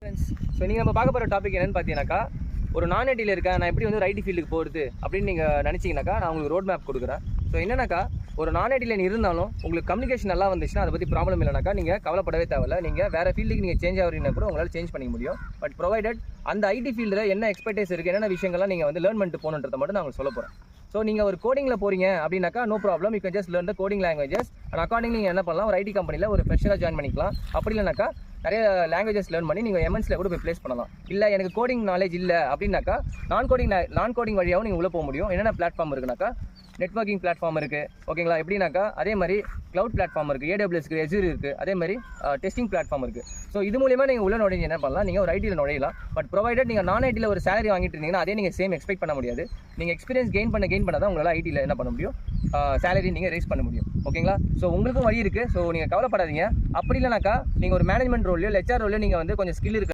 So நீங்கள் நம்ம பார்க்க போகிற டாபிக் என்னென்னு பார்த்தீங்கன்னாக்கா, ஒரு நான் ஐடியில் இருக்கேன், நான் எப்படி வந்து ஒரு ஐடி ஃபீல்டுக்கு போகிறது அப்படின்னு நீங்கள் நினச்சிங்கனாக்கா, நான் உங்களுக்கு ரோட் மேப் கொடுக்குறேன். ஸோ என்னன்னாக்கா, ஒரு நான் ஐடியில் இருந்தாலும் உங்களுக்கு கம்யூனிகேஷன் நல்லா வந்துச்சுன்னா அதை பற்றி ப்ராப்ளம் இல்லைனாக்கா நீங்கள் கவலைப்படவே தேவையில்ல. நீங்கள் வேறு ஃபீல்டுக்கு நீங்கள் சேஞ்ச் ஆகிறீங்கன்னா கூட உங்களால் சேஞ்ச் பண்ணிக்க முடியும். பட் ப்ரொவைடட் அந்த ஐடி ஃபீல்டில் என்ன எக்ஸ்பெக்டேஸ் இருக்குது, என்னென்ன விஷயங்கள்லாம் நீங்கள் வந்து லேர்ன் பண்ணிட்டு போகணுன்றதை மட்டும் நான் உங்களுக்கு சொல்ல போகிறேன். ஸோ நீங்கள் ஒரு கோடிங்கில் போகிறீங்க அப்படின்னாக்கா no problem, you can just learn the coding languages and according நீங்கள் என்ன பண்ணலாம், ஒரு ஐடி கம்பெனியில் ஒரு ஃப்ரெஷராக ஜாயின் பண்ணிக்கலாம். அப்படி இல்லைனாக்கா நிறைய லாங்குவேஜஸ் லேர்ன் பண்ணி நீங்கள் எம்என்ஸில் கூட போய் ப்ளேஸ் பண்ணலாம். இல்லை எனக்கு கோடிங் நாலேஜ் இல்லை அப்படின்னாக்கா நான் கோடிங் வழியாகவும் நீங்கள் உள்ளே போக முடியும். என்னென்ன பிளாட்ஃபார்ம் இருக்குனாக்கா, நெட்வொர்க்கிங் பிளாட்ஃபார்ம் இருக்குது, ஓகேங்களா. எப்படின்னாக்கா அதே மாதிரி க்ளவுட் பிளாட்ஃபார்ம் இருக்குது, AWS இருக்குது, Azure இருக்குது, அதே மாதிரி டெஸ்டிங் பிளாட்ஃபார்ம் இருக்குது. ஸோ இது மூலியமாக நீங்கள் உள்ள நுழைஞ்சு என்ன பண்ணலாம், நீங்கள் ஒரு ஐடியில் நுழையலாம். பட் ப்ரொவைடட் நீங்கள் நான் ஐடியில் ஒரு சேலரி வாங்கிட்டு இருந்தீங்கன்னா அதே நீங்கள் சேம் எக்ஸ்பெக்ட் பண்ண முடியாது. நீங்கள் எக்ஸ்பீரியன்ஸ் கெயின் பண்ண தான் உங்களால் ஐடியில் என்ன பண்ண முடியும், சேலரி நீங்கள் ரேஸ் பண்ண முடியும். ஓகேங்களா. ஸோ உங்களுக்கும் வழி இருக்குது. ஸோ நீங்கள் கவலைப்படாதீங்க. அப்படி இல்லைனாக்கா நீங்கள் ஒரு மேனேஜ்மெண்ட் ரோல்லையோ HR ரோல்லையோ நீங்கள் வந்து கொஞ்சம் ஸ்கில் இருக்குது